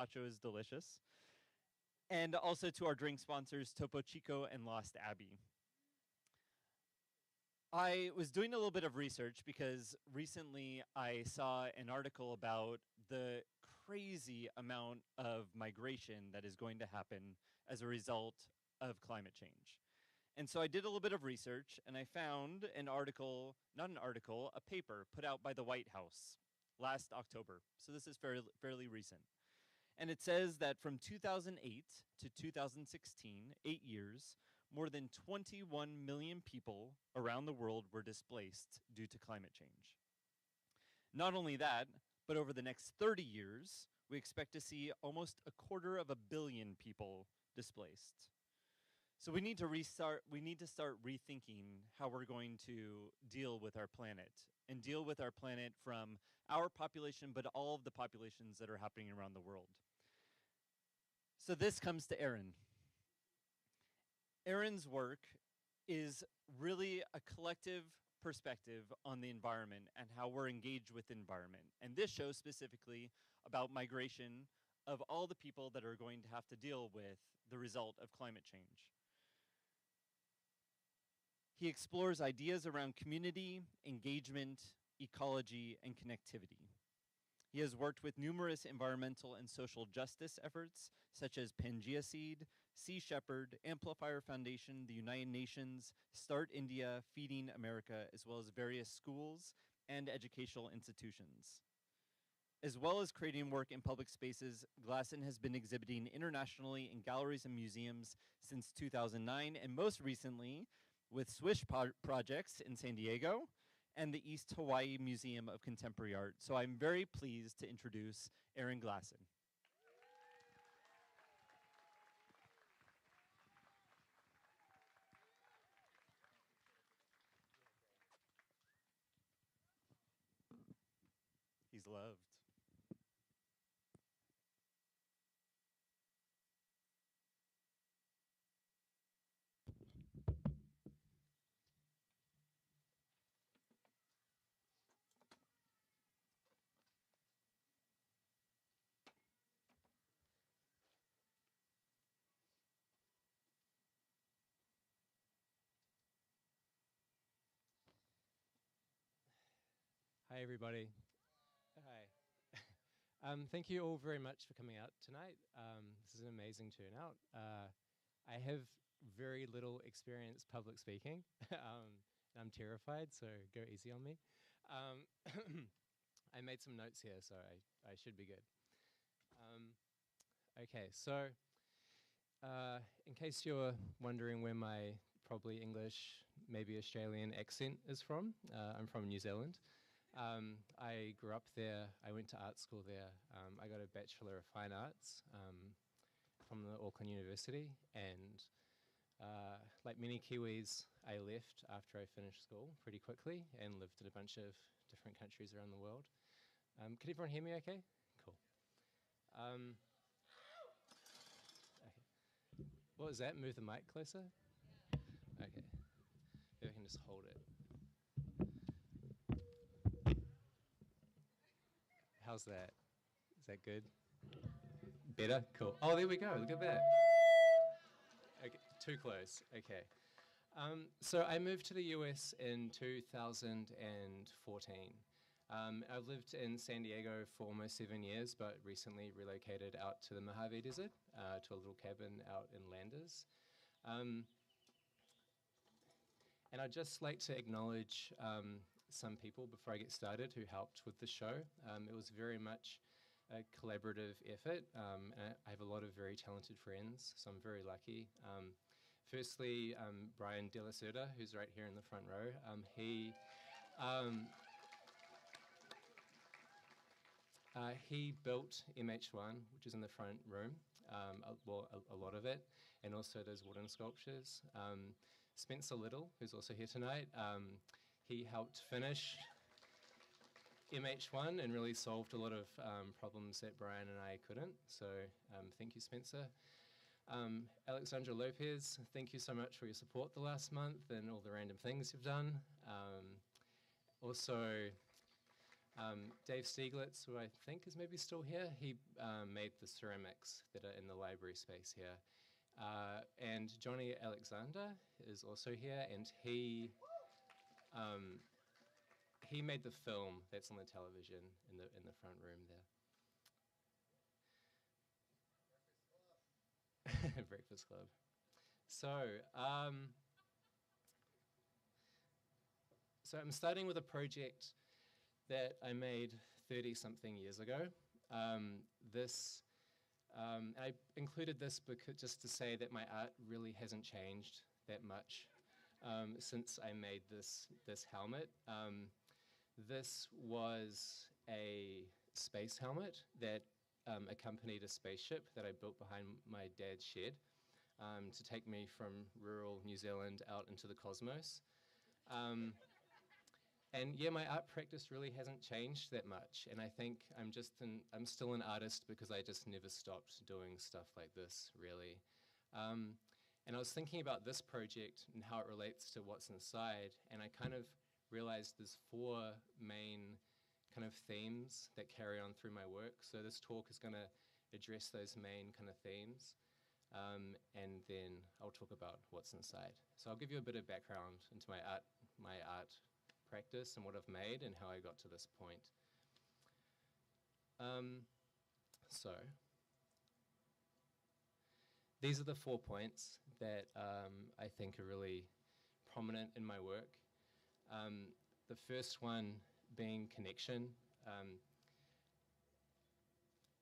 gazpacho is delicious. And also to our drink sponsors, Topo Chico and Lost Abbey. I was doing a little bit of research because recently I saw an article about the crazy amount of migration that is going to happen as a result of climate change. And so I did a little bit of research and I found an article, not an article, a paper put out by the White House last October. So this is fairly recent. And it says that from 2008 to 2016, 8 years, more than 21 million people around the world were displaced due to climate change. Not only that, but over the next 30 years, we expect to see almost 250 million people displaced. So we need to start rethinking how we're going to deal with our planet and deal with our planet from our population, but all of the populations that are happening around the world. So this comes to Aaron. Aaron's work is really a collective perspective on the environment and how we're engaged with the environment. And this shows specifically about migration of all the people that are going to have to deal with the result of climate change. He explores ideas around community, engagement, ecology, and connectivity. He has worked with numerous environmental and social justice efforts, such as Pangea Seed, Sea Shepherd, Amplifier Foundation, the United Nations, Start India, Feeding America, as well as various schools and educational institutions. As well as creating work in public spaces, Glasson has been exhibiting internationally in galleries and museums since 2009, and most recently with Swish projects in San Diego, and the East Hawaii Museum of Contemporary Art. So I'm very pleased to introduce Aaron Glasson. He's loved. Hi, everybody. Hi. Thank you all very much for coming out tonight. This is an amazing turnout. I have very little experience public speaking. And I'm terrified, so go easy on me. I made some notes here, so I should be good. Okay, so in case you're wondering where my probably English, maybe Australian accent is from, I'm from New Zealand. I grew up there, I went to art school there. I got a Bachelor of Fine Arts from the Auckland University, and like many Kiwis, I left after I finished school pretty quickly and lived in a bunch of different countries around the world. Can everyone hear me okay? Cool. Okay. What was that? Move the mic closer? Okay. Maybe I can just hold it. How's that? Is that good? Better? Cool. Oh, there we go. Look at that. Okay, too close. Okay. So I moved to the US in 2014. I've lived in San Diego for almost 7 years, but recently relocated out to the Mojave Desert, to a little cabin out in Landers. And I'd just like to acknowledge some people before I get started who helped with the show. It was very much a collaborative effort, and I have a lot of very talented friends, so I'm very lucky. Firstly, Brian De La Cerda, who's right here in the front row. He built MH1, which is in the front room, a lot of it, and also does wooden sculptures. Spencer Little, who's also here tonight, he helped finish MH1 and really solved a lot of problems that Brian and I couldn't. So thank you, Spencer. Alexandra Lopez, thank you so much for your support the last month and all the random things you've done. Also, Dave Stieglitz, who I think is maybe still here, he made the ceramics that are in the library space here. And Johnny Alexander is also here, and he made the film that's on the television in the front room there. Breakfast Club. So I'm starting with a project that I made 30-something years ago. I included this because just to say that my art really hasn't changed that much since I made this helmet. This was a space helmet that accompanied a spaceship that I built behind my dad's shed to take me from rural New Zealand out into the cosmos. And yeah, my art practice really hasn't changed that much. And I think I'm still an artist because I just never stopped doing stuff like this, really. And I was thinking about this project and how it relates to what's inside, and I kind of realized there's 4 main kind of themes that carry on through my work. So this talk is going to address those main kind of themes, and then I'll talk about what's inside. So I'll give you a bit of background into my art practice and what I've made and how I got to this point. So these are the 4 points that I think are really prominent in my work. The first one being connection.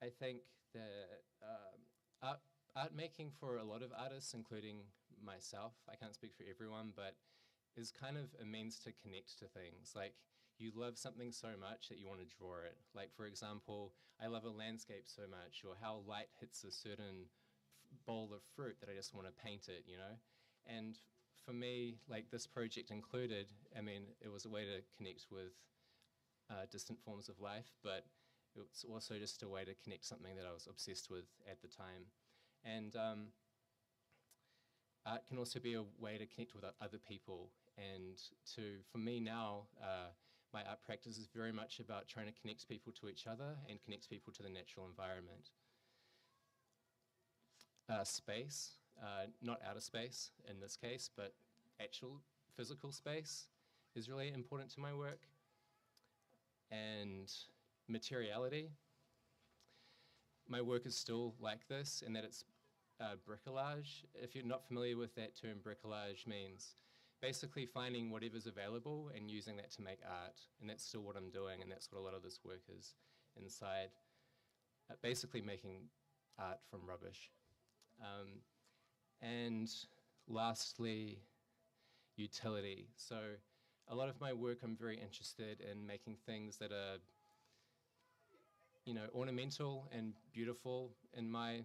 I think that art making for a lot of artists, including myself, I can't speak for everyone, but is kind of a means to connect to things. Like, you love something so much that you want to draw it. Like, for example, I love a landscape so much, or how light hits a certain bowl of fruit that I just want to paint it, you know? And for me, like this project included, I mean, it was a way to connect with distant forms of life, but it was also just a way to connect something that I was obsessed with at the time. And art can also be a way to connect with other people. And for me now, my art practice is very much about trying to connect people to each other and connect people to the natural environment. Space, not outer space in this case, but actual physical space is really important to my work. And materiality. My work is still like this in that it's bricolage. If you're not familiar with that term, bricolage means basically finding whatever's available and using that to make art. And that's still what I'm doing, and that's what a lot of this work is inside. Basically making art from rubbish. And lastly, utility. So a lot of my work, I'm very interested in making things that are, you know, ornamental and beautiful in my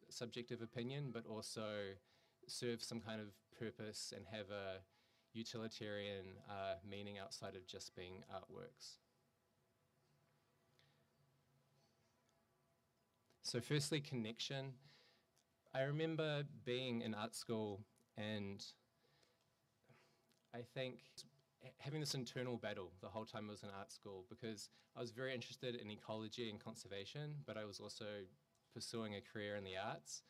subjective opinion, but also serve some kind of purpose and have a utilitarian meaning outside of just being artworks. So firstly, connection. I remember being in art school and I think having this internal battle the whole time I was in art school, because I was very interested in ecology and conservation, but I was also pursuing a career in the arts.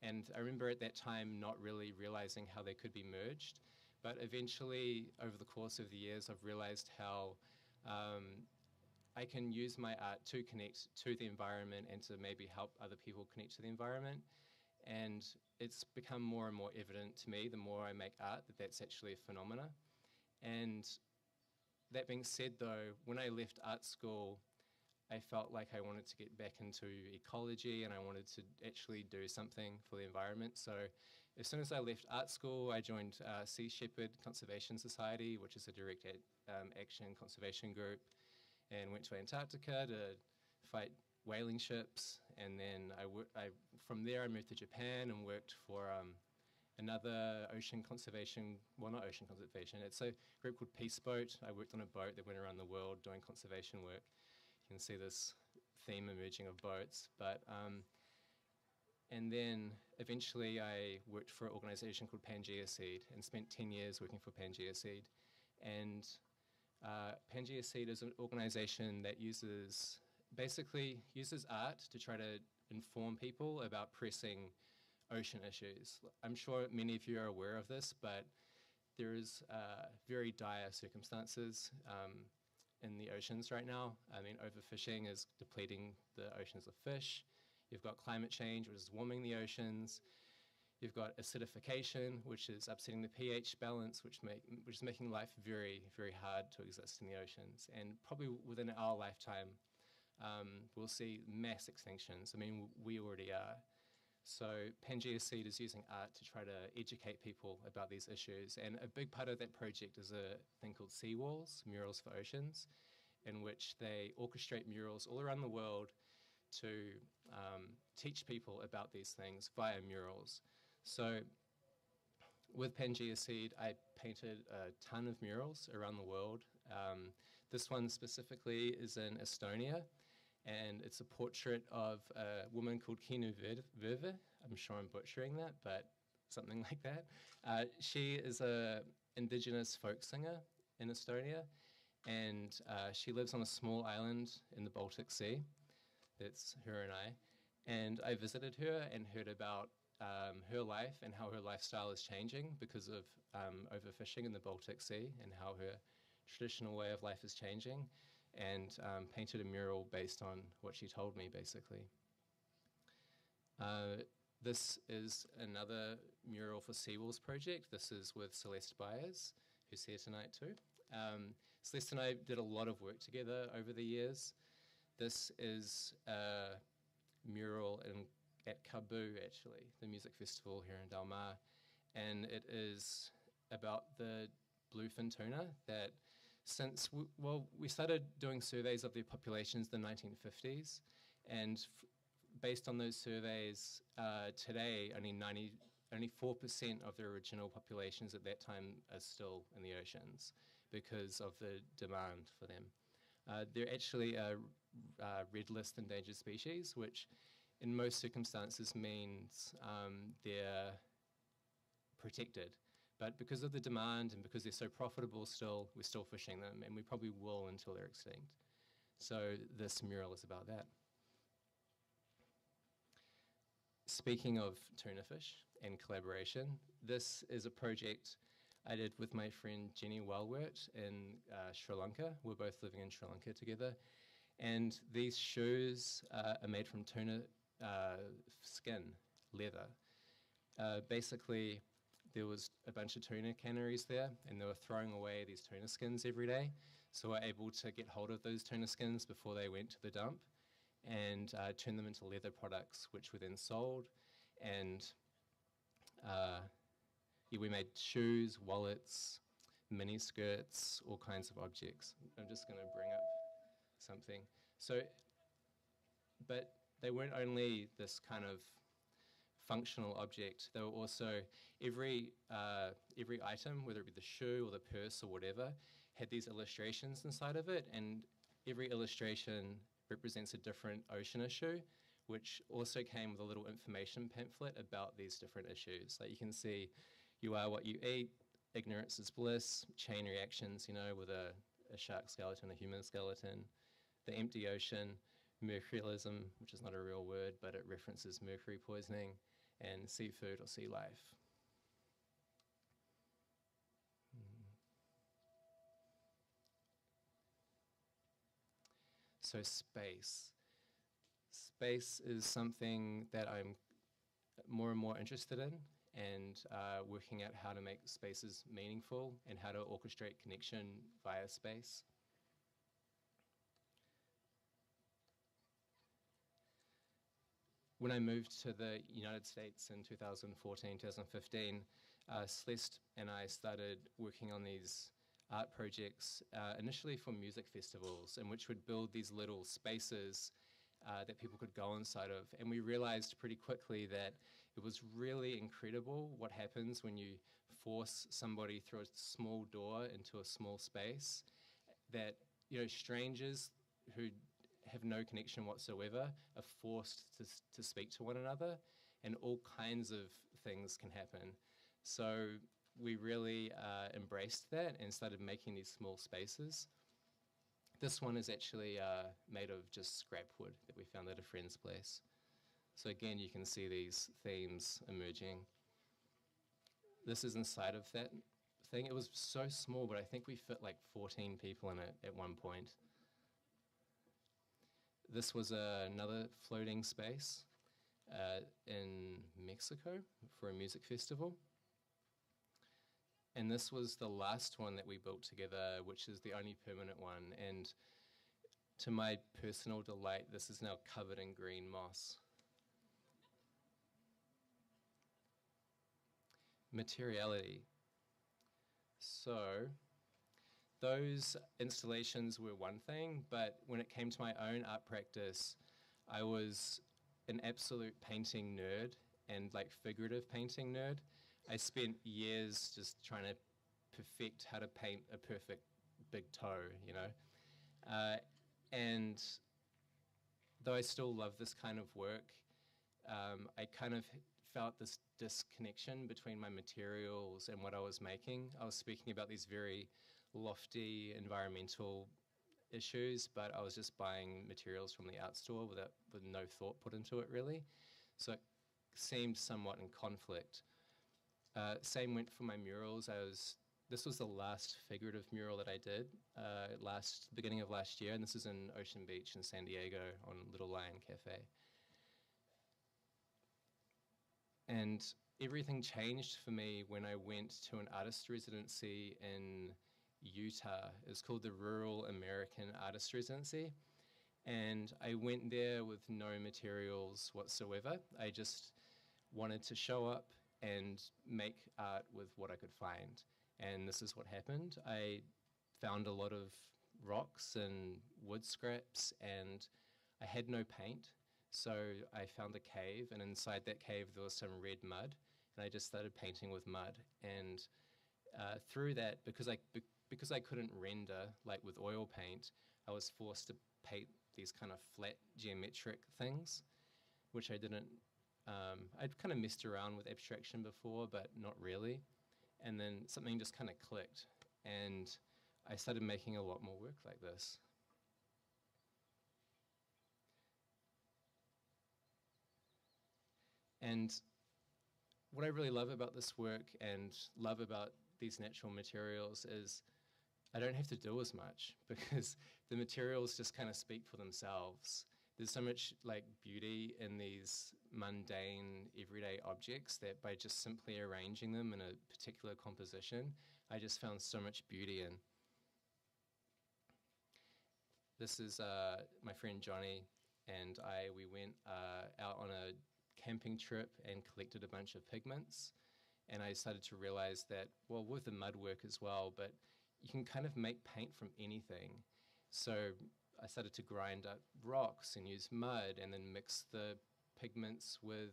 And I remember at that time not really realizing how they could be merged. But eventually, over the course of the years, I've realized how I can use my art to connect to the environment and to maybe help other people connect to the environment. And it's become more and more evident to me the more I make art that that's actually a phenomena. And that being said, though, when I left art school, I felt like I wanted to get back into ecology and I wanted to actually do something for the environment. So as soon as I left art school, I joined Sea Shepherd Conservation Society, which is a direct action conservation group, and went to Antarctica to fight whaling ships. And then from there I moved to Japan and worked for another ocean conservation, well, not ocean conservation, it's a group called Peace Boat. I worked on a boat that went around the world doing conservation work. You can see this theme emerging of boats. But and then eventually I worked for an organization called Pangea Seed and spent 10 years working for Pangea Seed. And Pangea Seed is an organization that basically uses art to try to inform people about pressing ocean issues. I'm sure many of you are aware of this, but there is very dire circumstances in the oceans right now. I mean, overfishing is depleting the oceans of fish. You've got climate change, which is warming the oceans. You've got acidification, which is upsetting the pH balance, which is making life very, very hard to exist in the oceans. And probably within our lifetime, we'll see mass extinctions. I mean, we already are. So Pangea Seed is using art to try to educate people about these issues. And a big part of that project is a thing called Seawalls, Murals for Oceans, in which they orchestrate murals all around the world to teach people about these things via murals. So with Pangea Seed, I painted a ton of murals around the world. This one specifically is in Estonia, and it's a portrait of a woman called Kinu Verve. I'm sure I'm butchering that, but something like that. She is an indigenous folk singer in Estonia, and she lives on a small island in the Baltic Sea. That's her and I. And I visited her and heard about her life and how her lifestyle is changing because of overfishing in the Baltic Sea, and how her traditional way of life is changing, and painted a mural based on what she told me, basically. This is another mural for Seawalls project. This is with Celeste Byers, who's here tonight too. Celeste and I did a lot of work together over the years. This is a mural at Kabu, actually, the music festival here in Del Mar. And it is about the bluefin tuna that since, we started doing surveys of their populations in the 1950s. And based on those surveys, today, only 4% of the original populations at that time are still in the oceans because of the demand for them. They're actually a red list endangered species, which in most circumstances means they're protected. But because of the demand and because they're so profitable still, we're still fishing them, and we probably will until they're extinct. So this mural is about that. Speaking of tuna fish and collaboration, this is a project I did with my friend Jenny Walwert in Sri Lanka. We're both living in Sri Lanka together. And these shoes are made from tuna skin, leather. Basically, there was a bunch of tuna canneries there, and they were throwing away these tuna skins every day. So we're able to get hold of those tuna skins before they went to the dump and turn them into leather products, which were then sold. And we made shoes, wallets, mini skirts, all kinds of objects. I'm just going to bring up something. So, but they weren't only this kind of functional object. They were also, every item, whether it be the shoe or the purse or whatever, had these illustrations inside of it, and every illustration represents a different ocean issue, which also came with a little information pamphlet about these different issues. Like you can see, you are what you eat, ignorance is bliss, chain reactions, with a shark skeleton, a human skeleton, the empty ocean, mercurialism, which is not a real word, but it references mercury poisoning, and seafood or sea life. So space. Space is something that I'm more and more interested in, and working out how to make spaces meaningful and how to orchestrate connection via space. When I moved to the United States in 2014, 2015, Celeste and I started working on these art projects, initially for music festivals, in which would build these little spaces that people could go inside of. And we realized pretty quickly that it was really incredible what happens when you force somebody through a small door into a small space, that strangers who have no connection whatsoever are forced to speak to one another, and all kinds of things can happen. So we really embraced that and started making these small spaces. This one is actually made of just scrap wood that we found at a friend's place. So again, you can see these themes emerging. This is inside of that thing. It was so small, but I think we fit like 14 people in it at one point. This was another floating space in Mexico for a music festival. And this was the last one that we built together, which is the only permanent one. And to my personal delight, this is now covered in green moss. Materiality. So those installations were one thing, but when it came to my own art practice, I was an absolute painting nerd and like figurative painting nerd. I spent years just trying to perfect how to paint a perfect big toe, you know. And though I still love this kind of work, I kind of felt this disconnection between my materials and what I was making. I was speaking about these very lofty environmental issues, but I was just buying materials from the art store with no thought put into it, really. So it seemed somewhat in conflict. Same went for my murals. This was the last figurative mural that I did beginning of last year, and this is in Ocean Beach in San Diego on Little Lion Cafe. And everything changed for me when I went to an artist residency in Utah. It's called the Rural American Artist Residency. And I went there with no materials whatsoever. I just wanted to show up and make art with what I could find. And this is what happened. I found a lot of rocks and wood scraps, and I had no paint. So I found a cave, and inside that cave there was some red mud, and I just started painting with mud. And through that, because I couldn't render like with oil paint, I was forced to paint these kind of flat geometric things, which I didn't. I'd kind of messed around with abstraction before, but not really. And then something just kind of clicked, and I started making a lot more work like this. And what I really love about this work and love about these natural materials is I don't have to do as much because the materials just kind of speak for themselves. There's so much like beauty in these mundane everyday objects that by just simply arranging them in a particular composition, I just found so much beauty in. This is my friend Johnny and we went out on a camping trip and collected a bunch of pigments. And I started to realize that, well, with the mud work as well, but you can kind of make paint from anything. So I started to grind up rocks and use mud and then mix the pigments with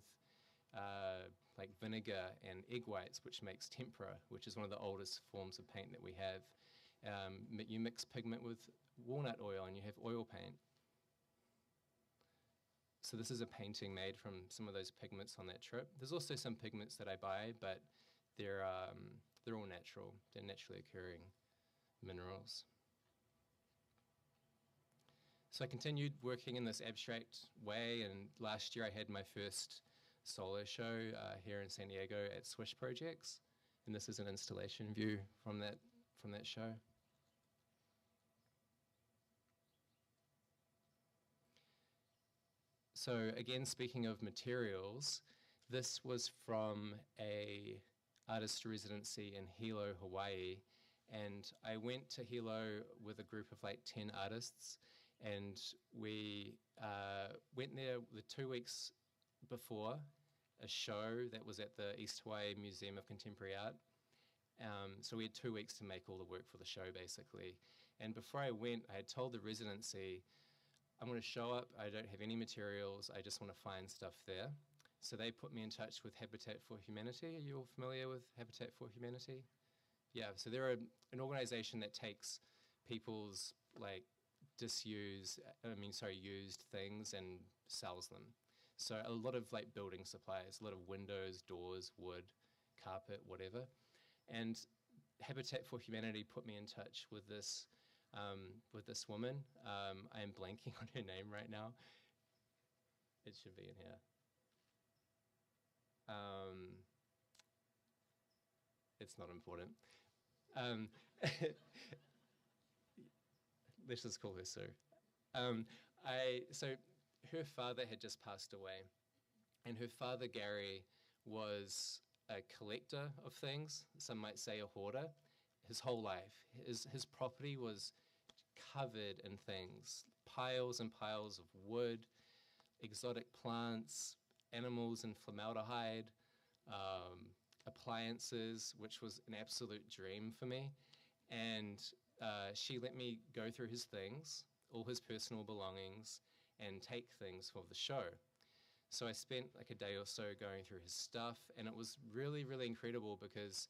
like vinegar and egg whites, which makes tempera, which is one of the oldest forms of paint that we have. You mix pigment with walnut oil and you have oil paint. So this is a painting made from some of those pigments on that trip. There's also some pigments that I buy, but they're all natural. They're naturally occurring minerals. So I continued working in this abstract way, and last year I had my first solo show here in San Diego at Swish Projects, and this is an installation view from that show. So again, speaking of materials, this was from a artist residency in Hilo, Hawaii, and I went to Hilo with a group of like 10 artists, and we went there the 2 weeks before a show that was at the East Hawaii Museum of Contemporary Art. So we had 2 weeks to make all the work for the show, basically. And before I went, I had told the residency, I'm going to show up, I don't have any materials, I just want to find stuff there. So they put me in touch with Habitat for Humanity. Are you all familiar with Habitat for Humanity? Yeah, so they're an organization that takes people's like used things and sells them. So a lot of like building supplies, a lot of windows, doors, wood, carpet, whatever. And Habitat for Humanity put me in touch with this woman. I am blanking on her name right now. It should be in here. It's not important. Let's just call her Sue. So her father had just passed away, and her father, Gary, was a collector of things. Some might say a hoarder. His whole life, his property was covered in things, piles and piles of wood, exotic plants, animals in formaldehyde, appliances, which was an absolute dream for me. And she let me go through his things, all his personal belongings, and take things for the show. So I spent like a day or so going through his stuff, and it was really, really incredible because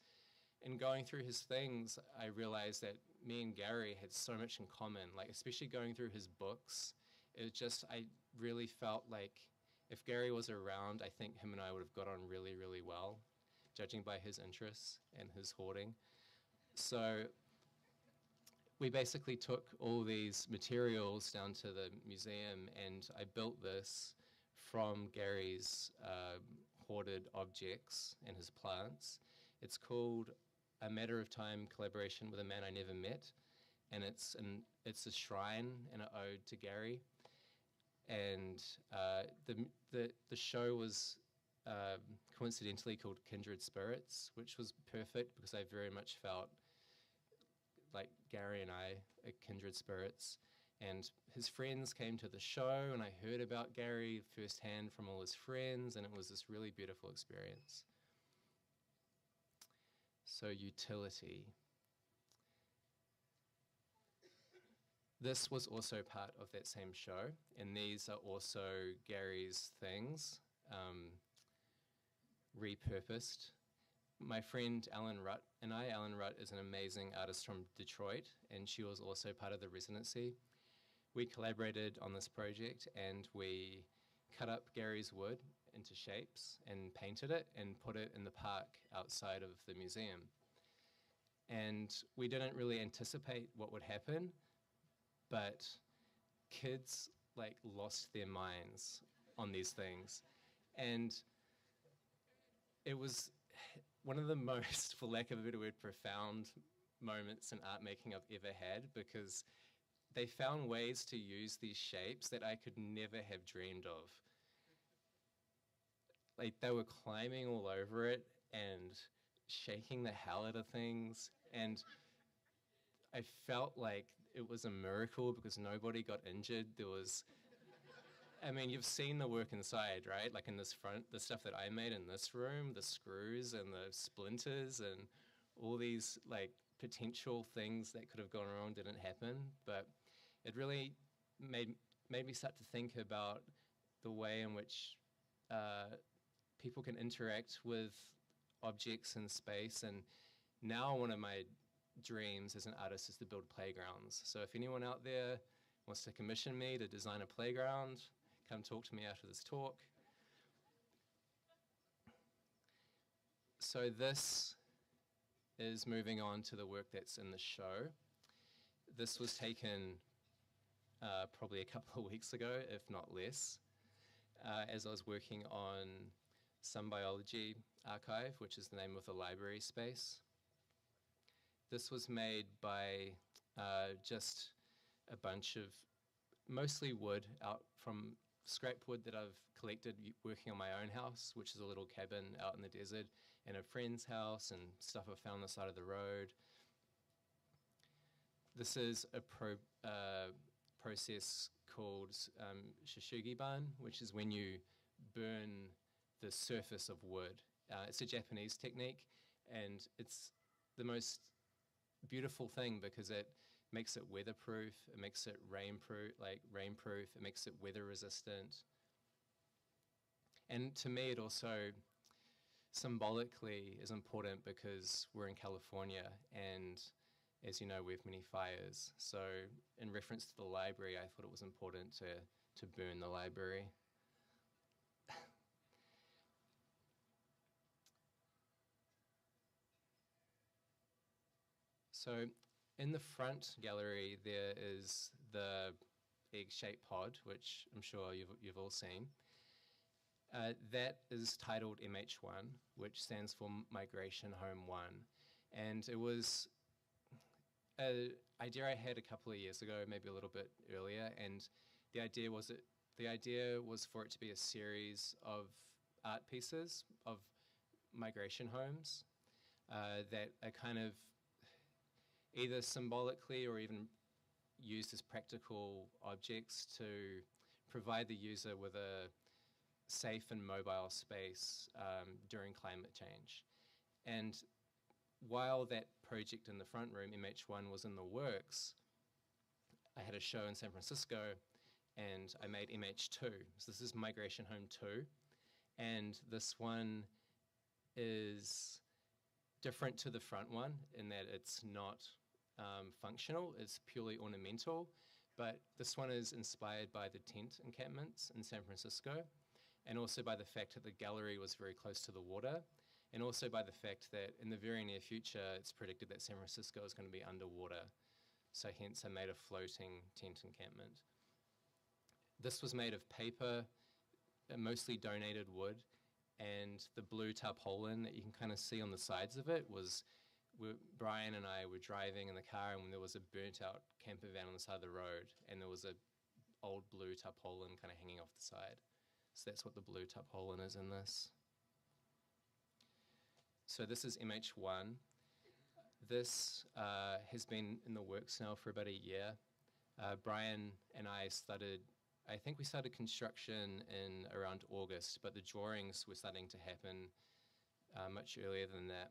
in going through his things, I realized that me and Gary had so much in common, like especially going through his books. It just, I really felt like if Gary was around, I think him and I would have got on really, really well, judging by his interests and his hoarding. So we basically took all these materials down to the museum, and I built this from Gary's hoarded objects and his plants. It's called A Matter of Time Collaboration with a Man I Never Met, and it's a shrine and an ode to Gary. And the show was coincidentally called Kindred Spirits, which was perfect because I very much felt like Gary and I are kindred spirits. And his friends came to the show, and I heard about Gary firsthand from all his friends, and it was this really beautiful experience. So utility. This was also part of that same show, and these are also Gary's things, repurposed. My friend Alan Rutt and Alan Rutt is an amazing artist from Detroit, and she was also part of the residency. We collaborated on this project, and we cut up Gary's wood into shapes and painted it and put it in the park outside of the museum. And we didn't really anticipate what would happen, but kids like lost their minds on these things. And it was one of the most, for lack of a better word, profound moments in art making I've ever had, because they found ways to use these shapes that I could never have dreamed of. Like, they were climbing all over it and shaking the hell out of things, and I felt like it was a miracle because nobody got injured. There was, I mean, you've seen the work inside, right? Like in this front, the stuff that I made in this room, the screws and the splinters and all these like potential things that could have gone wrong didn't happen. But it really made me start to think about the way in which people can interact with objects in space. And now one of my dreams as an artist is to build playgrounds. So if anyone out there wants to commission me to design a playground, come talk to me after this talk. So this is moving on to the work that's in the show. This was taken probably a couple of weeks ago, if not less, as I was working on Some Biology Archive, which is the name of the library space. This was made by just a bunch of mostly wood out from scrap wood that I've collected working on my own house, which is a little cabin out in the desert, and a friend's house and stuff I found on the side of the road. This is a process called shishugi-ban, which is when you burn the surface of wood. It's a Japanese technique, and it's the most beautiful thing because it makes it weatherproof, it makes it rainproof, it makes it weather resistant. And to me, it also symbolically is important because we're in California, and as you know, we have many fires. So in reference to the library, I thought it was important to burn the library. So in the front gallery, there is the egg-shaped pod, which I'm sure you've all seen. That is titled MH1, which stands for Migration Home 1. And it was an idea I had a couple of years ago, maybe a little bit earlier, and the idea was for it to be a series of art pieces of migration homes that are kind of either symbolically or even used as practical objects to provide the user with a safe and mobile space during climate change. And while that project in the front room, MH1, was in the works, I had a show in San Francisco and I made MH2. So this is Migration Home 2. And this one is different to the front one in that it's not functional, it's purely ornamental. But this one is inspired by the tent encampments in San Francisco, and also by the fact that the gallery was very close to the water, and also by the fact that in the very near future, it's predicted that San Francisco is going to be underwater. So hence I made a floating tent encampment. This was made of paper, mostly donated wood, and the blue tarpaulin that you can kind of see on the sides of it was, Brian and I were driving in the car and there was a burnt out camper van on the side of the road, and there was a old blue tarpaulin kind of hanging off the side. So that's what the blue tarpaulin is in this. So this is MH1. This has been in the works now for about a year. Brian and I think we started construction in around August, but the drawings were starting to happen much earlier than that.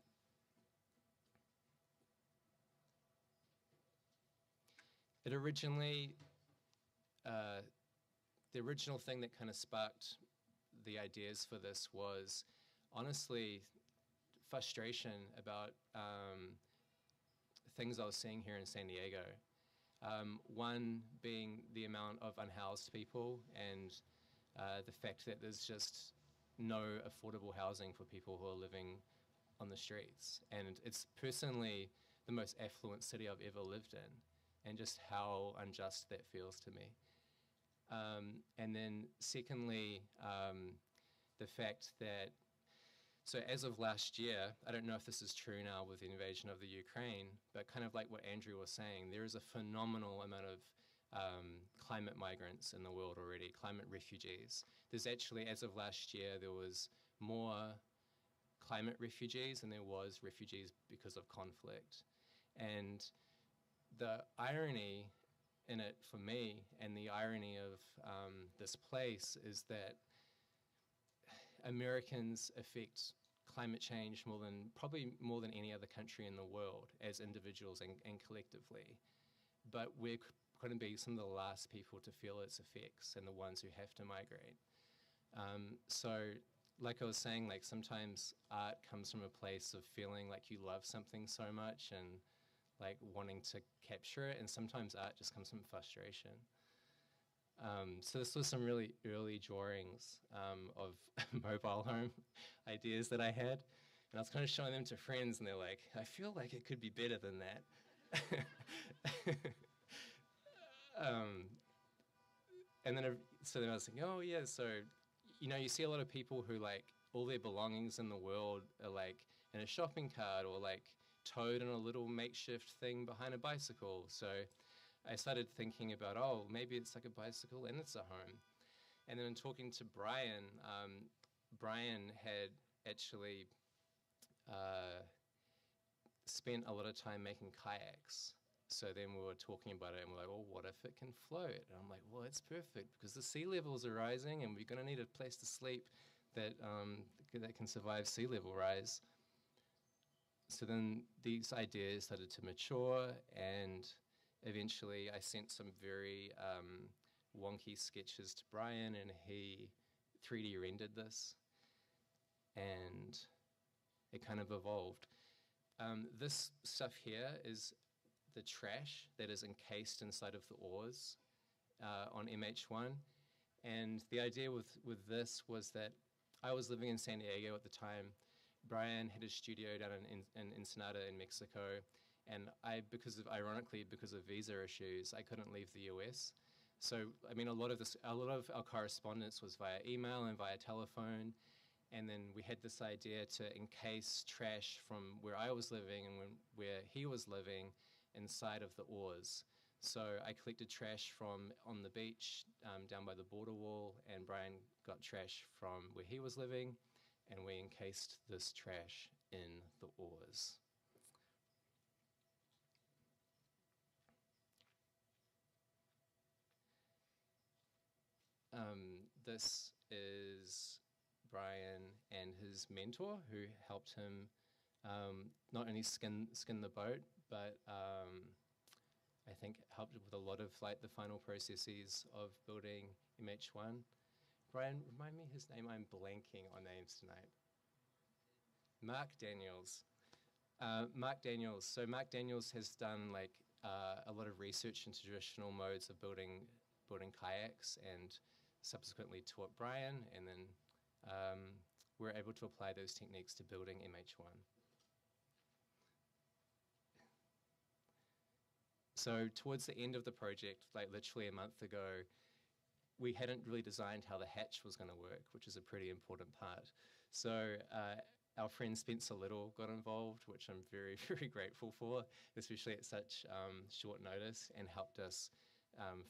It originally, the original thing that kind of sparked the ideas for this was honestly frustration about things I was seeing here in San Diego. One being the amount of unhoused people and the fact that there's just no affordable housing for people who are living on the streets. And it's personally the most affluent city I've ever lived in, and just how unjust that feels to me. And then secondly, the fact that, so as of last year, I don't know if this is true now with the invasion of the Ukraine, but kind of like what Andrew was saying, there is a phenomenal amount of climate migrants in the world already, climate refugees. There's actually, as of last year, there was more climate refugees than there was refugees because of conflict. And the irony in it for me, and the irony of this place, is that Americans affect climate change probably more than any other country in the world as individuals and collectively. But we're going to be some of the last people to feel its effects and the ones who have to migrate. So like I was saying, like sometimes art comes from a place of feeling like you love something so much and like wanting to capture it, and sometimes art just comes from frustration. So this was some really early drawings of mobile home ideas that I had, and I was kind of showing them to friends, and they're like, I feel like it could be better than that. And then so then I was thinking, oh yeah, so you know, you see a lot of people who like all their belongings in the world are like in a shopping cart or like towed in a little makeshift thing behind a bicycle. So I started thinking about, oh, maybe it's like a bicycle and it's a home. And then in talking to Brian, Brian had actually spent a lot of time making kayaks. So then we were talking about it and we're like, well, what if it can float? And I'm like, well, it's perfect because the sea levels are rising and we're going to need a place to sleep that can survive sea level rise. So then these ideas started to mature, and eventually I sent some very wonky sketches to Brian, and he 3D rendered this, and it kind of evolved. This stuff here is the trash that is encased inside of the oars on MH1. And the idea with this was that I was living in San Diego at the time. Brian had a studio down in Ensenada in Mexico, And ironically, because of visa issues, I couldn't leave the US. So, I mean, a lot of our correspondence was via email and via telephone. And then we had this idea to encase trash from where I was living and where he was living inside of the oars. So I collected trash from on the beach down by the border wall, and Brian got trash from where he was living, and we encased this trash in the oars. This is Brian and his mentor, who helped him not only skin the boat, but I think helped with a lot of like the final processes of building MH1. Brian, remind me his name. I'm blanking on names tonight. Mark Daniels. Mark Daniels. So Mark Daniels has done like a lot of research into traditional modes of building kayaks, and subsequently taught Brian, and then we're able to apply those techniques to building MH1. So towards the end of the project, like literally a month ago, we hadn't really designed how the hatch was going to work, which is a pretty important part. So our friend Spencer Little got involved, which I'm very, very grateful for, especially at such short notice, and helped us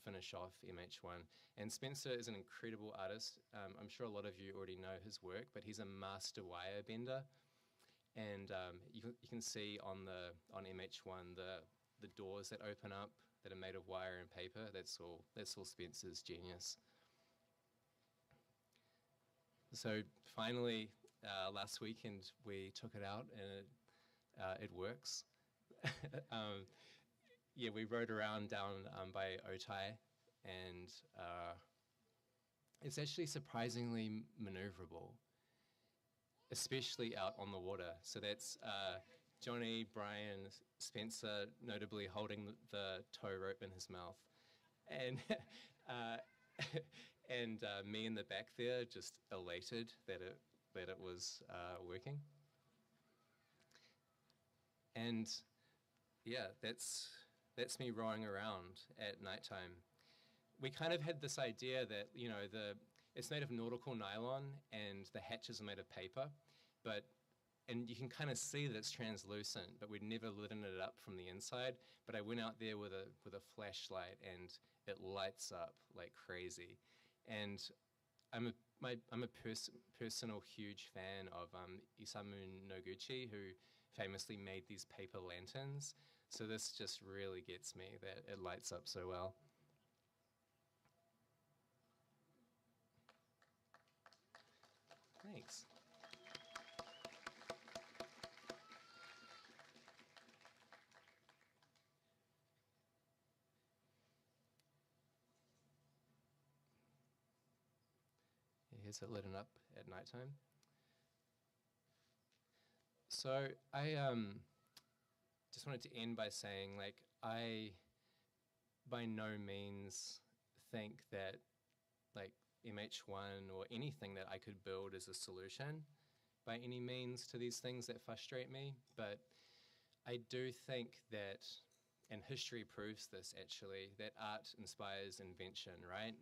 finish off MH1. And Spencer is an incredible artist. I'm sure a lot of you already know his work, but he's a master wire bender. And you can see on MH1 the doors that open up that are made of wire and paper. That's all Spencer's genius. So finally, last weekend we took it out, and it works. Yeah, we rode around down by Otai, and it's actually surprisingly maneuverable, especially out on the water. So that's Johnny, Brian, Spencer, notably holding the tow rope in his mouth, and and me in the back there, just elated that it was working. And yeah, that's me rowing around at nighttime. We kind of had this idea that, you know, it's made of nautical nylon and the hatches are made of paper, and you can kind of see that it's translucent, but we'd never lit it up from the inside. But I went out there with a flashlight, and it lights up like crazy. And I'm a personal huge fan of Isamu Noguchi, who famously made these paper lanterns. So this just really gets me that it lights up so well. Thanks. Here's it lit up at nighttime. So I just wanted to end by saying, like, I by no means think that like MH1 or anything that I could build is a solution by any means to these things that frustrate me. But I do think that, and history proves this actually, that art inspires invention, right?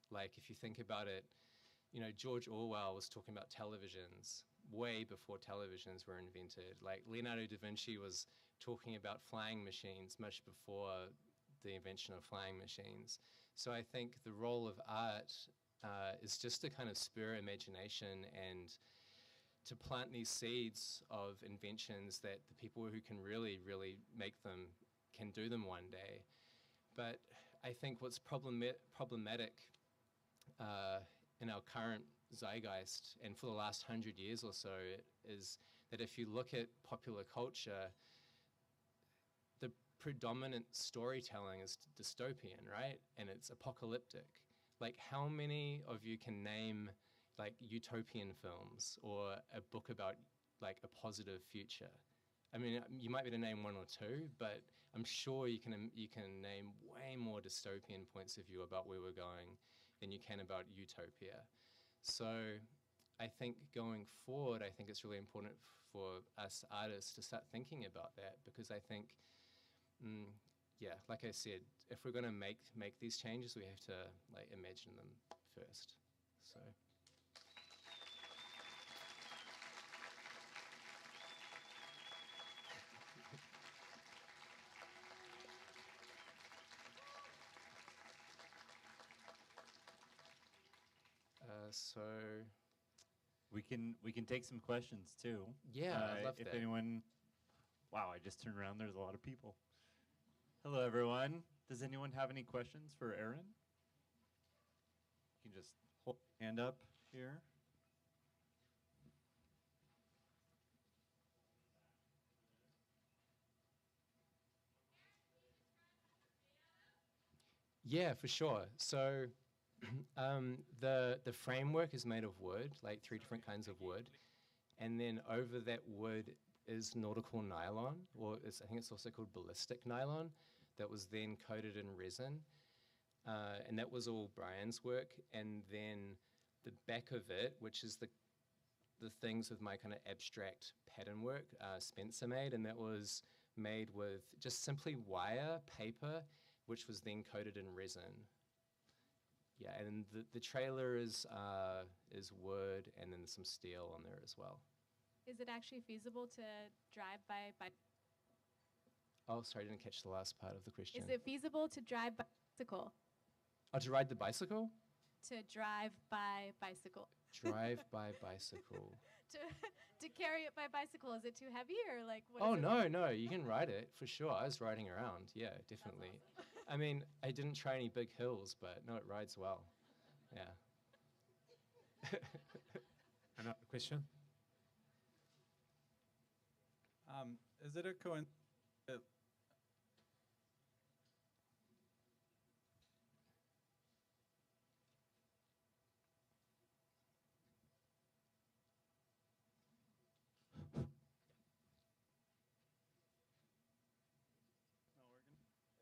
Like if you think about it, you know, George Orwell was talking about televisions way before televisions were invented. Like Leonardo da Vinci was talking about flying machines much before the invention of flying machines. So I think the role of art is just to kind of spur imagination and to plant these seeds of inventions that the people who can really, really make them can do them one day. But I think what's problematic in our current zeitgeist, and for the last 100 years or so, is that if you look at popular culture, the predominant storytelling is dystopian, right? And it's apocalyptic. Like, how many of you can name like utopian films or a book about like a positive future? I mean, you might be able to name one or two, but I'm sure you can name way more dystopian points of view about where we're going than you can about utopia. So I think going forward, I think it's really important for us artists to start thinking about that, because I think Mm, yeah, like I said, if we're going to make these changes, we have to like imagine them first. So. So We can take some questions too. yeah, I'd love If that. anyone, wow, I just turned around. There's a lot of people. Hello, everyone. Does anyone have any questions for Aaron? You can just hold your hand up here. Yeah, for sure. So the framework is made of wood, like 3 different kinds of wood, and then over that wood is nautical nylon, or I think it's also called ballistic nylon, that was then coated in resin, and that was all Brian's work. And then the back of it, which is the things with my kind of abstract pattern work, Spencer made, and that was made with just simply wire, paper, which was then coated in resin. Yeah, and the trailer is wood, and then some steel on there as well. Is it actually feasible to drive by? Oh, sorry, I didn't catch the last part of the question. Is it feasible to drive by bicycle? Oh, to ride the bicycle? To drive by bicycle. Drive by bicycle. to carry it by bicycle, is it too heavy or like? What Oh, is it? no, you can ride it for sure. I was riding around. Yeah, definitely. Awesome. I mean, I didn't try any big hills, but no, it rides well. Yeah. Another question? Is it a coincidence?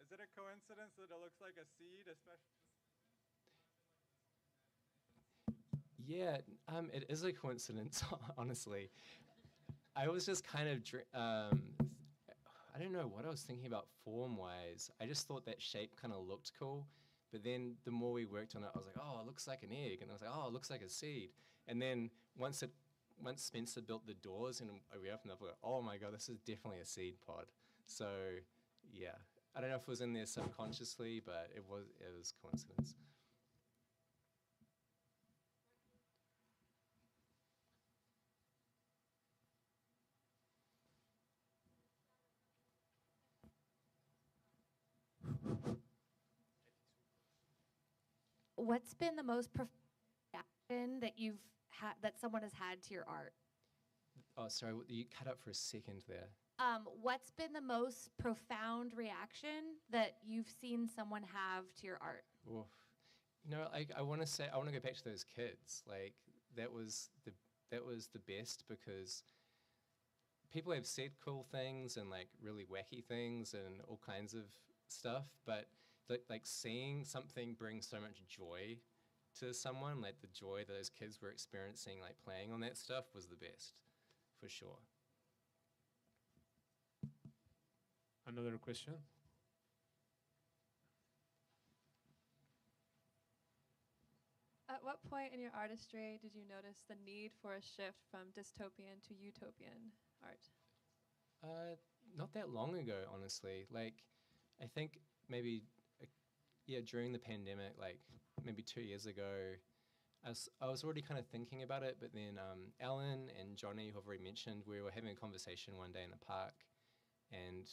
Is it a coincidence that it looks like a seed, especially? Yeah, it is a coincidence, honestly. I was just kind of, I don't know what I was thinking about form-wise. I just thought that shape kind of looked cool. But then the more we worked on it, I was like, oh, it looks like an egg. And I was like, oh, it looks like a seed. And then once Spencer built the doors and we opened up, I was like, oh my God, this is definitely a seed pod. So yeah, I don't know if it was in there subconsciously, but it was coincidence. What's been the most profound reaction that you've had that someone has had to your art? Oh, sorry, you cut up for a second there. What's been the most profound reaction that you've seen someone have to your art? Oof. You know, I want to go back to those kids. Like that was the best, because people have said cool things and like really wacky things and all kinds of stuff, but like seeing something bring so much joy to someone, like the joy that those kids were experiencing, like playing on that stuff, was the best, for sure. Another question? At what point in your artistry did you notice the need for a shift from dystopian to utopian art? Not that long ago, honestly. Like, I think maybe, during the pandemic, like maybe 2 years ago, I was already kind of thinking about it, but then Alan and Johnny, who I've already mentioned, we were having a conversation one day in a park, and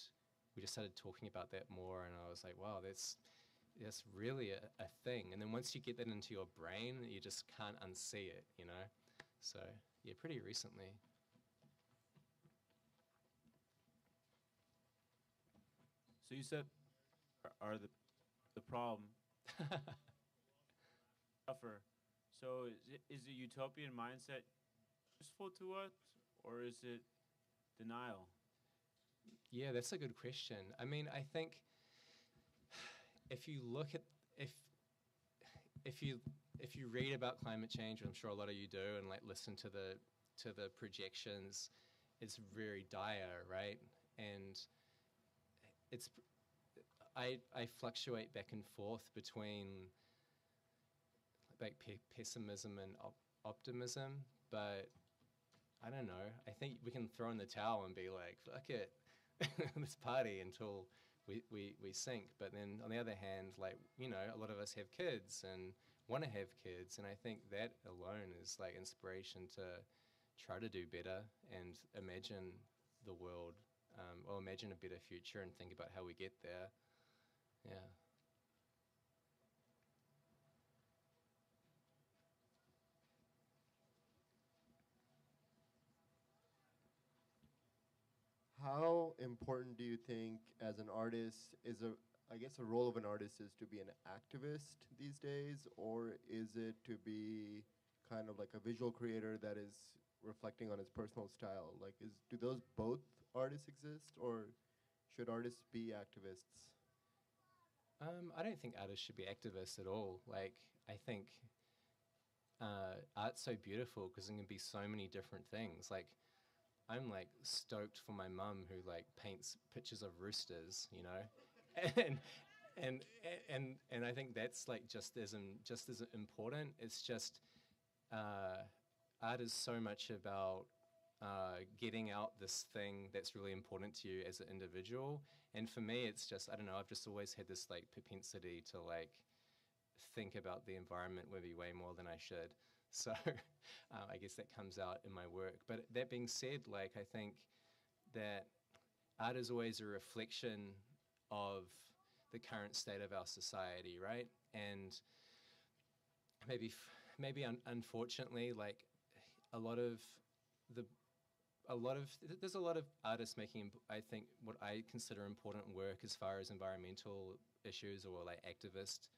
we just started talking about that more, and I was like, wow, that's really a thing. And then once you get that into your brain, you just can't unsee it, you know? So, yeah, pretty recently. So you said are the problem tougher. So is the utopian mindset useful to us, or is it denial? Yeah, that's a good question. I mean, I think if you look at if you read about climate change, I'm sure a lot of you do, and like listen to the projections, it's very dire, right? And I fluctuate back and forth between like pessimism and optimism, but I don't know. I think we can throw in the towel and be like, fuck it, let's party until we sink. But then on the other hand, like, you know, a lot of us have kids and want to have kids, and I think that alone is like inspiration to try to do better and imagine the world, or imagine a better future and think about how we get there. Yeah. How important do you think, as an artist, is I guess a role of an artist is to be an activist these days, or is it to be kind of like a visual creator that is reflecting on his personal style? Like, do those both artists exist, or should artists be activists? I don't think artists should be activists at all. Like, I think art's so beautiful because it can be so many different things. Like, I'm like stoked for my mum who like paints pictures of roosters, you know, and and I think that's like just as important. It's just art is so much about getting out this thing that's really important to you as an individual. And for me, it's just, I don't know, I've just always had this like propensity to like think about the environment maybe way more than I should. So I guess that comes out in my work. But that being said, like, I think that art is always a reflection of the current state of our society, right? And maybe unfortunately, like, there's a lot of artists making, I think, what I consider important work as far as environmental issues or like activist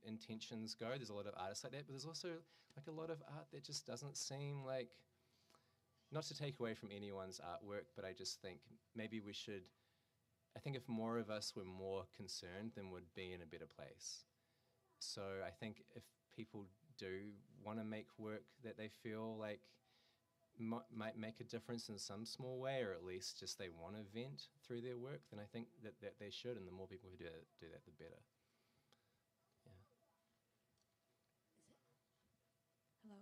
intentions go. There's a lot of artists like that, but there's also like a lot of art that just doesn't seem like, not to take away from anyone's artwork, but I just think maybe we should, I think if more of us were more concerned, then we'd be in a better place. So I think if people do want to make work that they feel like might make a difference in some small way, or at least just they want to vent through their work, then I think that they should, and the more people who do that, the better. Yeah.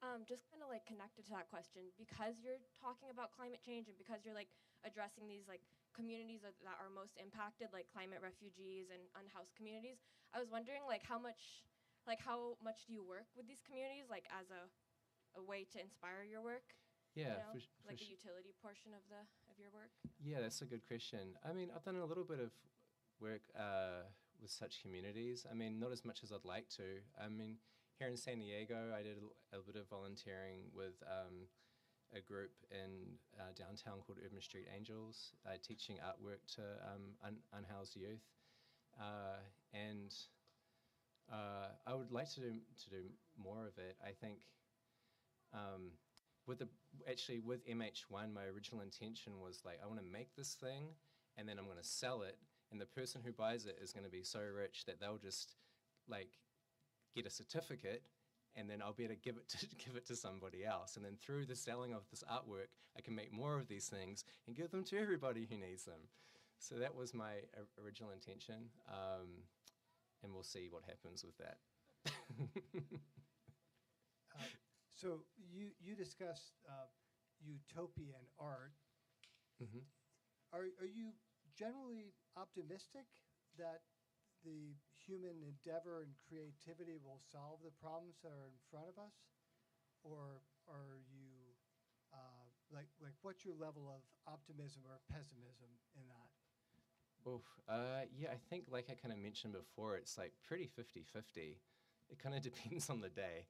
Hello. Just kind of like connected to that question, because you're talking about climate change and because you're like addressing these like communities that are most impacted, like climate refugees and unhoused communities, I was wondering like how much do you work with these communities, like as a way to inspire your work? Yeah, you know? for Like the utility portion of your work. Yeah, that's a good question. I mean, I've done a little bit of work with such communities. I mean, not as much as I'd like to. I mean, here in San Diego, I did a bit of volunteering with a group in downtown called Urban Street Angels, teaching artwork to unhoused youth. And I would like to do more of it. I think with MH1, my original intention was like, I want to make this thing and then I'm going to sell it, and the person who buys it is going to be so rich that they'll just like get a certificate, and then I'll be able to give it to somebody else, and then through the selling of this artwork I can make more of these things and give them to everybody who needs them. So that was my original intention, and we'll see what happens with that. So you discussed utopian art. Mm-hmm. Are you generally optimistic that the human endeavor and creativity will solve the problems that are in front of us, or are you like what's your level of optimism or pessimism in that? Oof. Yeah, I think like I kind of mentioned before, it's like pretty 50-50. It kind of depends on the day.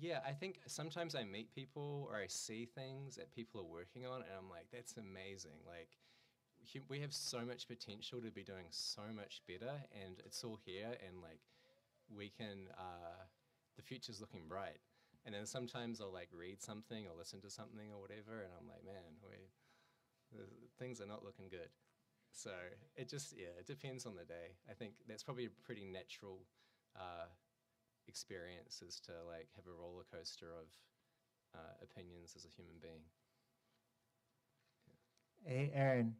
Yeah, I think sometimes I meet people or I see things that people are working on, and I'm like, that's amazing. Like, we have so much potential to be doing so much better, and it's all here, and like, we can, the future's looking bright. And then sometimes I'll like read something or listen to something or whatever, and I'm like, man, things are not looking good. So it just, yeah, it depends on the day. I think that's probably a pretty natural experience, is to like have a roller coaster of opinions as a human being. Hey, Aaron.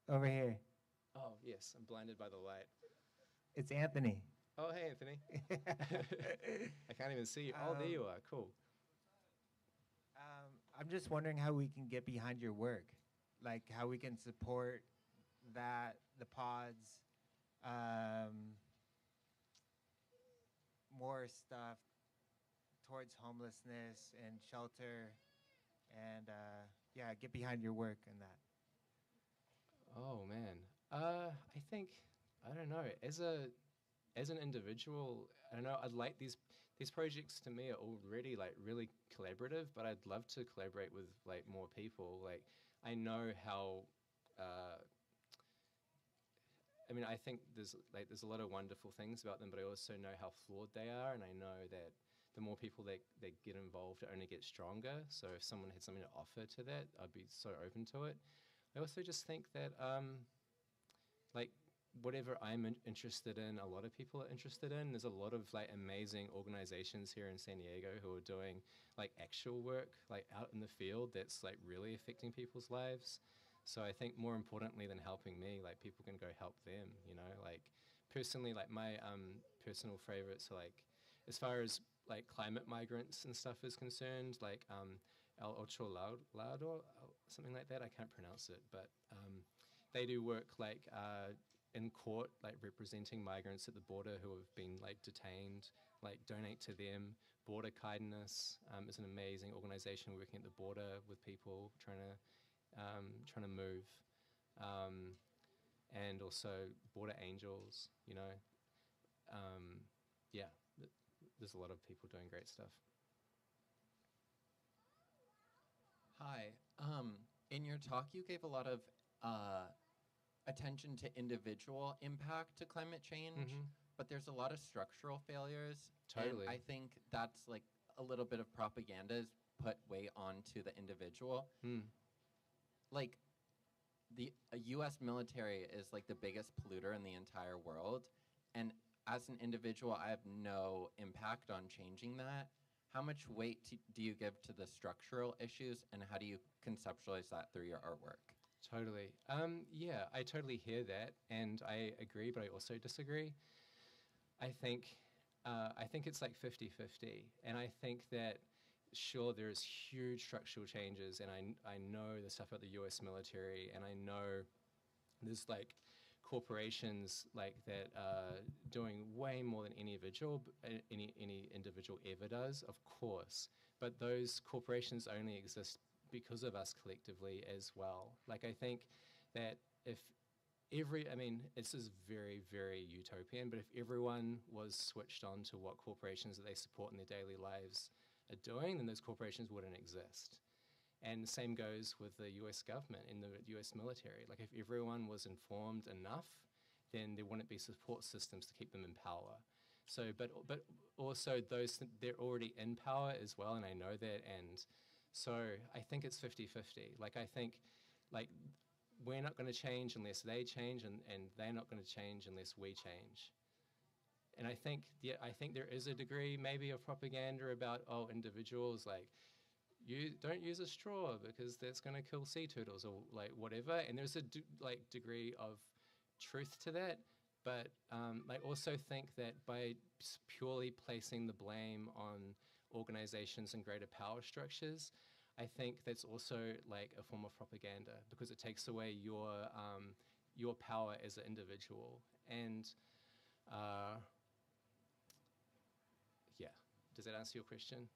Over here. Oh, yes, I'm blinded by the light. It's Anthony. Oh, hey, Anthony. I can't even see you. Oh, there you are. Cool. I'm just wondering how we can get behind your work, like how we can support that, the pods, more stuff towards homelessness and shelter, and yeah, get behind your work and that. Oh, man. I think, I don't know, as an individual, I don't know, I'd like these projects to me are already like really collaborative, but I'd love to collaborate with like more people. Like I know how I mean, I think there's a lot of wonderful things about them, but I also know how flawed they are, and I know that the more people that get involved, it only gets stronger. So if someone had something to offer to that, I'd be so open to it. I also just think that like whatever I'm interested in, a lot of people are interested in. There's a lot of like amazing organizations here in San Diego who are doing like actual work like out in the field that's like really affecting people's lives. So I think more importantly than helping me, like people can go help them, you know, like personally, like my personal favorites are like, as far as like climate migrants and stuff is concerned, like El Ocho Lado, something like that. I can't pronounce it, but they do work like in court, like representing migrants at the border who have been like detained, like donate to them. Border Kindness is an amazing organization working at the border with people trying to move, and also Border Angels, you know. Yeah, there's a lot of people doing great stuff. Hi. In your talk, you gave a lot of attention to individual impact to climate change, but there's a lot of structural failures. Totally. And I think that's like a little bit of propaganda is put weight onto the individual. Like the U.S. military is like the biggest polluter in the entire world, and as an individual, I have no impact on changing that. How much weight do you give to the structural issues, and how do you conceptualize that through your artwork? Totally. Yeah, I totally hear that, and I agree, but I also disagree. I think it's like 50-50, and I think that sure there's huge structural changes, and I know the stuff about the U.S. military, and I know there's like corporations like that doing way more than any individual ever does, of course. But those corporations only exist because of us collectively as well. Like I think that if this is very, very utopian, but if everyone was switched on to what corporations that they support in their daily lives are doing, then those corporations wouldn't exist. And the same goes with the US government and the US military. Like if everyone was informed enough, then there wouldn't be support systems to keep them in power. So, but also they're already in power as well, and I know that. And so I think it's 50-50. Like I think like we're not going to change unless they change, and they're not going to change unless we change. And I think there is a degree maybe of propaganda about, individuals like, you don't use a straw because that's going to kill sea turtles or like whatever. And there's a degree of truth to that. But I also think that by purely placing the blame on organizations and greater power structures, I think that's also like a form of propaganda, because it takes away your power as an individual. And yeah, does that answer your question?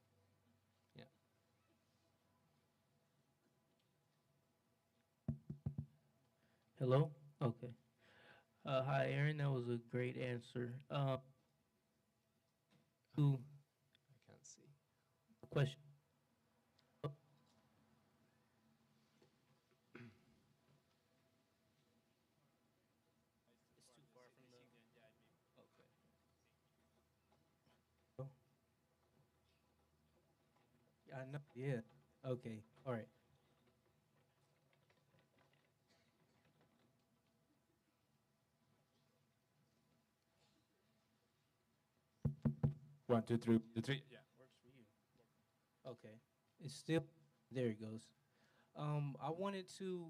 Yeah. Hello? Okay. Hi, Aaron. That was a great answer. I can't see. Question. It's too far from the. I know. Yeah. Okay. All right. 1, 2, 3, 2, 3. Yeah, works for you. Okay. It's still, there it goes. I wanted to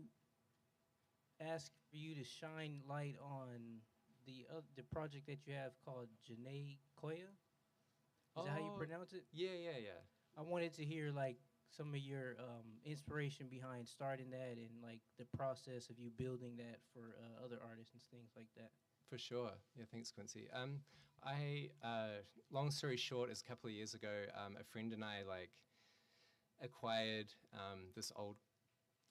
ask for you to shine light on the project that you have called Janae Koya. Is that how you pronounce it? Yeah. I wanted to hear like some of your inspiration behind starting that and like the process of you building that for other artists and things like that. For sure. Yeah, thanks, Quincy. Long story short, is a couple of years ago, a friend and I like acquired this old,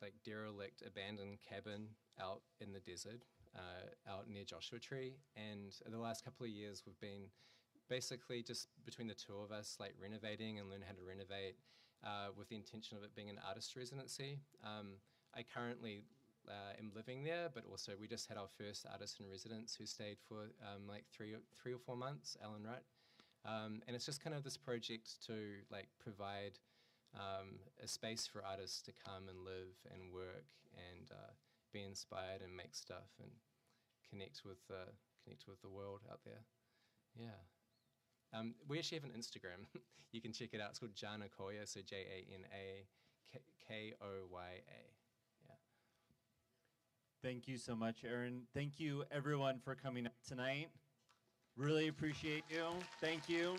like derelict, abandoned cabin out in the desert, out near Joshua Tree. And the last couple of years, we've been basically just between the two of us, like renovating and learn how to renovate with the intention of it being an artist residency. I currently am living there, but also we just had our first artist in residence who stayed for like three or 4 months, Alan Wright. And it's just kind of this project to like provide a space for artists to come and live and work and be inspired and make stuff and connect with the world out there. Yeah. We actually have an Instagram. You can check it out. It's called Jana Koya, so JanaKoya. Yeah. Thank you so much, Aaron. Thank you, everyone, for coming up tonight. Really appreciate you. Thank you.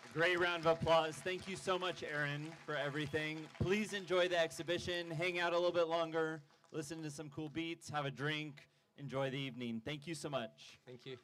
A great round of applause. Thank you so much, Aaron, for everything. Please enjoy the exhibition. Hang out a little bit longer. Listen to some cool beats. Have a drink. Enjoy the evening. Thank you so much. Thank you.